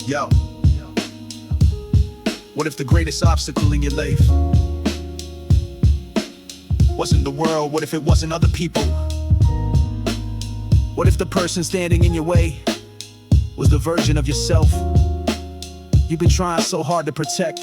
Yo, what if the greatest obstacle in your life wasn't the world? What if it wasn't other people? What if the person standing in your way was the version of yourself you've been trying so hard to protect?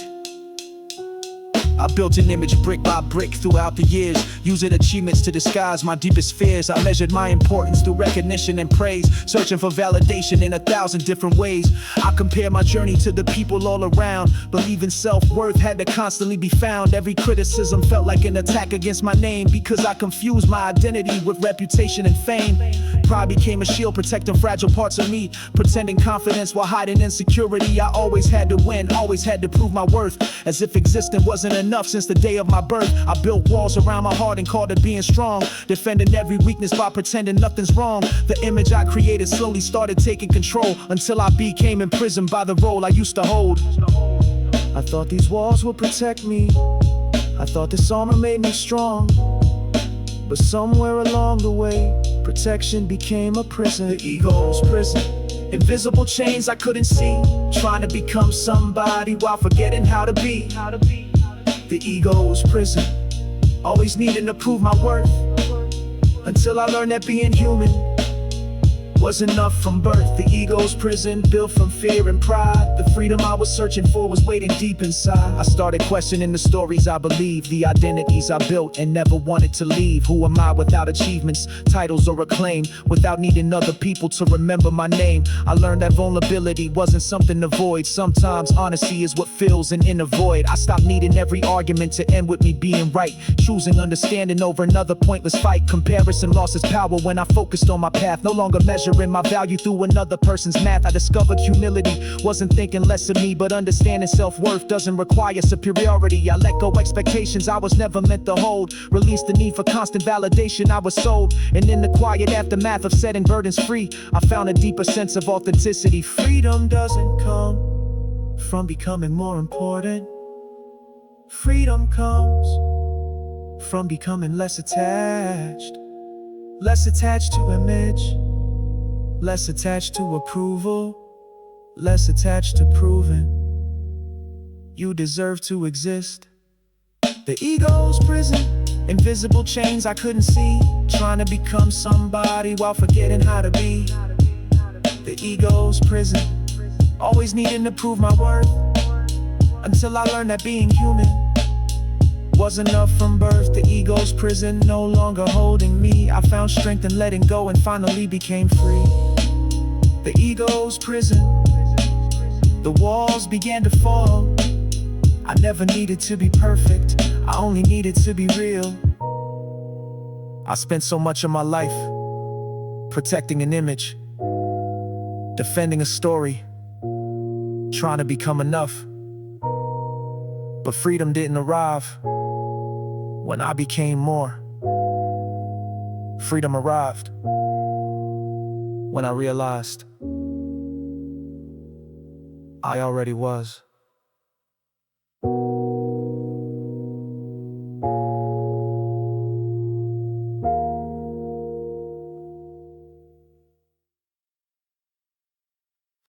I built an image brick by brick throughout the years, using achievements to disguise my deepest fears. I measured my importance through recognition and praise, searching for validation in 1,000 different ways. I compare my journey to the people all around, believing self-worth had to constantly be found. Every criticism felt like an attack against my name, because I confused my identity with reputation and fame. Pride became a shield protecting fragile parts of me, pretending confidence while hiding insecurity. I always had to win, always had to prove my worth, as if existing wasn't enough. Since the day of my birth, I built walls around my heart and called it being strong, defending every weakness by pretending nothing's wrong. The image I created slowly started taking control, until I became imprisoned by the role I used to hold. I thought these walls would protect me, I thought this armor made me strong, but somewhere along the way, protection became a prison. The ego's prison, invisible chains I couldn't see, trying to become somebody while forgetting how to be. The ego's prison, always needing to prove my worth, until I learned that being human was enough from birth. The ego's prison, built from fear and pride. The freedom I was searching for was waiting deep inside. I started questioning the stories I believed, the identities I built and never wanted to leave. Who am I without achievements, titles, or acclaim? Without needing other people to remember my name. I learned that vulnerability wasn't something to avoid. Sometimes honesty is what fills an inner void. I stopped needing every argument to end with me being right, choosing understanding over another pointless fight. Comparison lost its power when I focused on my path, no longer measuring my value through another person's math. I discovered humility wasn't thinking less of me, but understanding self-worth doesn't require superiority. I let go expectations I was never meant to hold, released the need for constant validation I was sold. And in the quiet aftermath of setting burdens free, I found a deeper sense of authenticity. Freedom doesn't come from becoming more important. Freedom comes from becoming less attached to image, less attached to approval, less attached to proving you deserve to exist. The ego's prison, invisible chains I couldn't see, trying to become somebody while forgetting how to be. The ego's prison, always needing to prove my worth, until I learned that being human was enough from birth. The ego's prison, no longer holding me. I found strength in letting go and finally became free. The ego's prison, the walls began to fall. I never needed to be perfect, I only needed to be real. I spent so much of my life protecting an image, defending a story, trying to become enough. But freedom didn't arrive when I became more. Freedom arrived when I realized I already was.